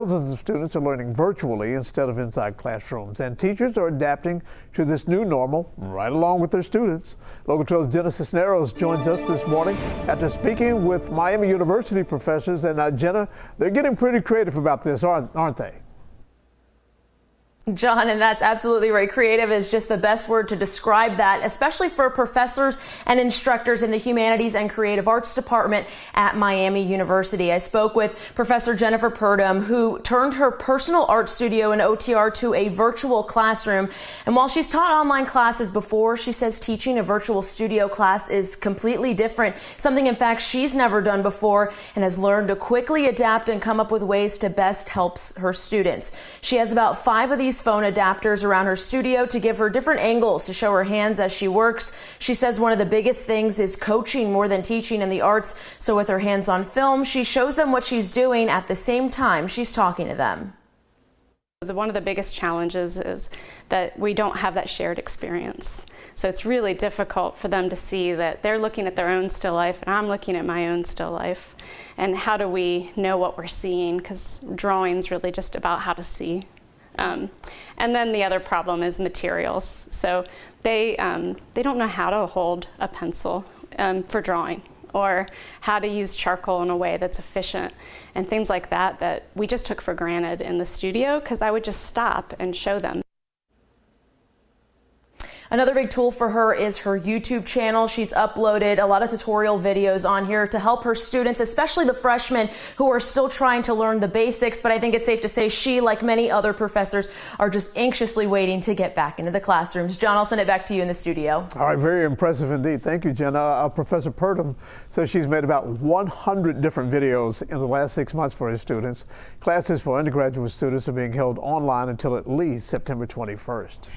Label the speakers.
Speaker 1: thousands of students are learning virtually instead of inside classrooms, and teachers are adapting to this new normal right along with their students. Local 12's Jenna Cisneros joins us this morning after speaking with Miami University professors. And Jenna, they're getting pretty creative about this, aren't they?
Speaker 2: John, and that's absolutely right. Creative is just the best word to describe that, especially for professors and instructors in the Humanities and Creative Arts Department at Miami University. I spoke with Professor Jennifer Purdom, who turned her personal art studio in OTR to a virtual classroom. And while she's taught online classes before, she says teaching a virtual studio class is completely different, something in fact she's never done before, and has learned to quickly adapt and come up with ways to best help her students. She has about 5 of these phone adapters around her studio to give her different angles to show her hands as she works. She says one of the biggest things is coaching more than teaching in the arts. So with her hands on film, she shows them what she's doing at the same time she's talking to them.
Speaker 3: One of the biggest challenges is that we don't have that shared experience. So it's really difficult for them to see that they're looking at their own still life and I'm looking at my own still life. And how do we know what we're seeing? Because drawing's really just about how to see. And then the other problem is materials. So they don't know how to hold a pencil for drawing, or how to use charcoal in a way that's efficient, and things like that that we just took for granted in the studio because I would just stop and show them.
Speaker 2: Another big tool for her is her YouTube channel. She's uploaded a lot of tutorial videos on here to help her students, especially the freshmen who are still trying to learn the basics. But I think it's safe to say she, like many other professors, are just anxiously waiting to get back into the classrooms. John, I'll send it back to you in the studio.
Speaker 1: All right, very impressive indeed. Thank you, Jenna. Professor Purdom says she's made about 100 different videos in the last 6 months for her students. Classes for undergraduate students are being held online until at least September 21st.